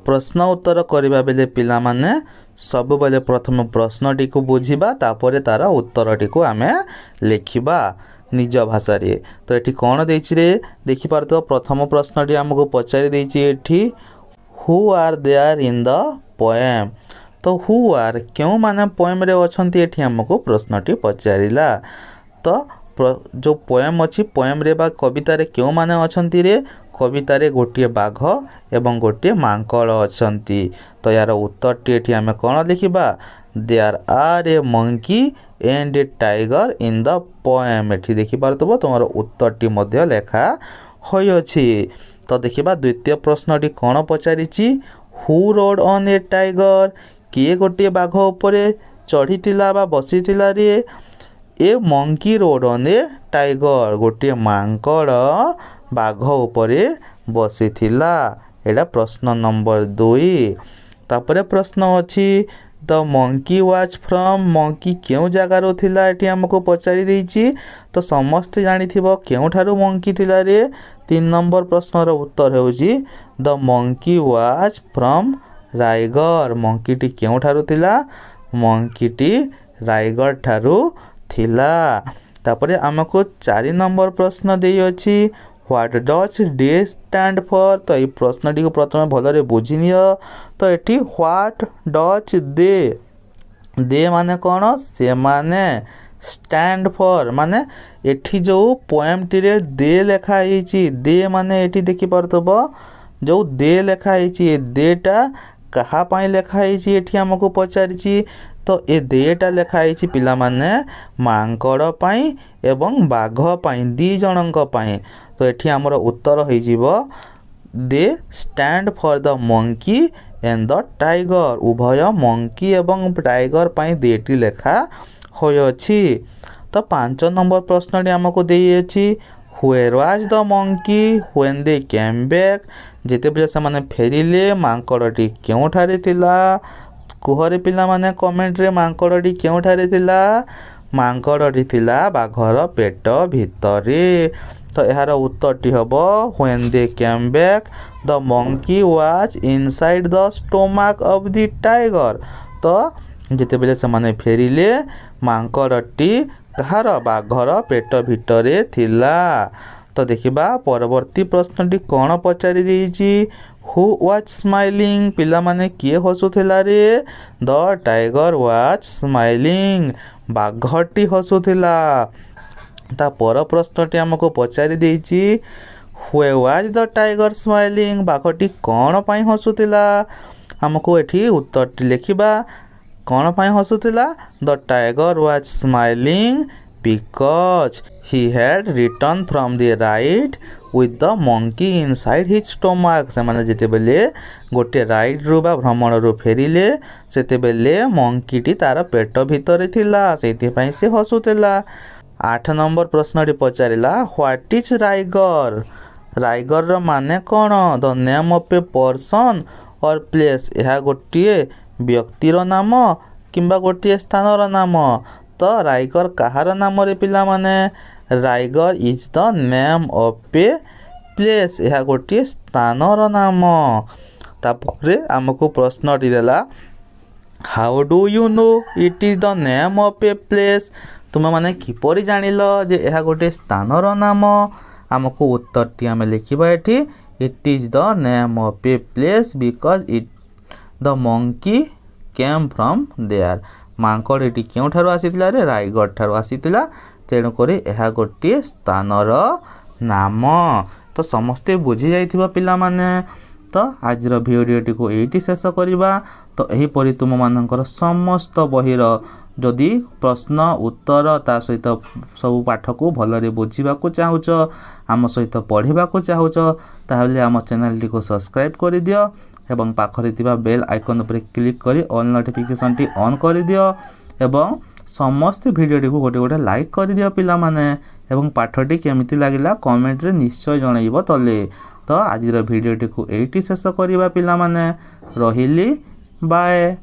प्रश्न उत्तर करबा बेले पिला माने सब बेले प्रथम प्रश्नटी को बुझिबा तापर तार उत्तरटी को आमे लिखिबा निज भाषा रे। तो एठी कोन देछि रे देखि पारतो प्रथम प्रश्नटी हमको पचारि देछि एठी who are there in the poem. तो हु आर क्यों माने पोएम रे अछंती एठी हमको प्रश्नटी पचारिला। तो जो पोएम अछि पोएम रे बा कविता रे क्यों माने अछंती रे कविता रे गोटे बाघ एवं गोटे मांकड़ अछंती। तो यार उत्तरटी एठी हमें कोन लिखिबा there are a monkey and a tiger in the poem. एठी देखि पारतबो तुम्हारा उत्तरटी मध्य लेखा होय अछि। तो देखिबा द्वितीय प्रश्नटी कोन पचारिछि who rode on a tiger किए गोटे बाघ उपरे चढ़ीतिला बा बसीतिला रे a monkey rode on a tiger गोटे मांकड़ बाघ उपरे बसीथिला। एटा प्रश्न नंबर 2। तापरे प्रश्न अछि the monkey was from monkey क्यों जगार थिला एठी हमको पचारि देछि। तो समस्त जानिथिबो क्यों ठारू मंकी थिला रे 3 नंबर प्रश्न रो उत्तर हेउछि the monkey was from Raigarh. Monkey टी क्यों ठारू थिला मंकी टी रायगढ़ ठारू थिला। तापरे हमको 4 नंबर प्रश्न देइ अछि what does day stand for. तो ये प्रश्न टी को प्रथम भलरे बुझी नियो। तो एठी व्हाट डज दे माने कोन से माने स्टैंड फॉर माने एठी जो पोएम टी रे दे लेखा हिची दे माने एठी देखि परतबो जो दे लेखा हिची देटा कहा पाई लेखा हिची एठी हमको पचारिछि। तो ए देटा लेखा हिची पिला माने मांकड़ पाई एवं बाघ पाई दी जनक पाई। तो एठी हमर उत्तर होई जिवो they stand for the monkey and the tiger. उभय मंकी एवं टाइगर पाई देटी लेखा होय अछि। तो 5 नंबर प्रश्नटी हमको देई अछि where was the monkey when they came back. जेते बेले से माने फेरिले मांकड़टी केउ ठारे थिला कुहरे पिला माने कमेंट रे मांकड़टी केउ ठारे थिला मांकड़टी थिला बाघर पेट भितरे। तो यार उत्तरटी हबो when they came back the monkey was inside the stomach of the tiger. तो जेते बेले से माने फेरिले मांकड़टी कहार बाघर पेट भितरे थिला। तो देखिबा परवर्ती प्रश्नटी कोन पचारि देछि हु वाज स्माइलिंग पिला माने किए हसुथिला रे द टाइगर वाज स्माइलिंग बाघटी हसुथिला। ता पर प्रश्नटी हमको पचारि देछि where was the tiger smiling बाघटी कोन पाई हसुथिला। हमको एठी उत्तरटी लिखिबा कोन पाई हसुथिला the tiger was smiling because he had returned from the ride with the monkey inside his stomach। से माने जेते बेले गोटे राइड रो बा भ्रमण रो फेरिले सेते बेले मंकी टी तार पेट भितरे थिला सेति पई से हसुतेला। 8 नंबर प्रश्नटी पचारिला व्हाट इज रायगढ़। रायगढ़ रो माने कोन the name of a person और प्लेस। यह गोटे व्यक्तिर नाम किंबा गोटे स्थानर नाम। तो रायगढ़ कहार नाम रे पिला माने Raigarh is the name of a place. यह गोटे स्थानर नाम। तापरे हमको प्रश्नटी देला how do you know it is the name of a place. तुम माने किपरि जानिलो जे यह गोटे स्थानर नाम। हमको उत्तरटी आमे लिखिबा एठी it is the name of a place because it the monkey came from there. मांकड़ एटी क्यों ठारू आसीतिला रे रायगढ़ ठारू आसीतिला तेणु करी यह गोटे स्थानर नाम। तो समस्ते बुझी जाइथिबा पिला माने। तो आजर भिडियोटी को एटी शेष करिबा। तो एही परि तुम मानकर समस्त बहिर जदि प्रश्न उत्तर ता सहित सब पाठ को भलरे बुझिबा को चाहुच आम सहित पढ़िबा को चाहुच ताहले आम चैनल टी को सब्सक्राइब कर दियो एवं पाखरे थिबा बेल आइकन पर क्लिक करी ऑल नोटिफिकेशन टी ऑन कर दियो एवं समस्त भिडियोटी को गोटे गोटे लाइक कर दियो पिला माने एवं पाठटी केमिति लागिला कमेंट रे निश्चय जणाइबो तले। तो आजिर भिडियोटी को एटी शेष करिबा पिला माने रहिली बाय।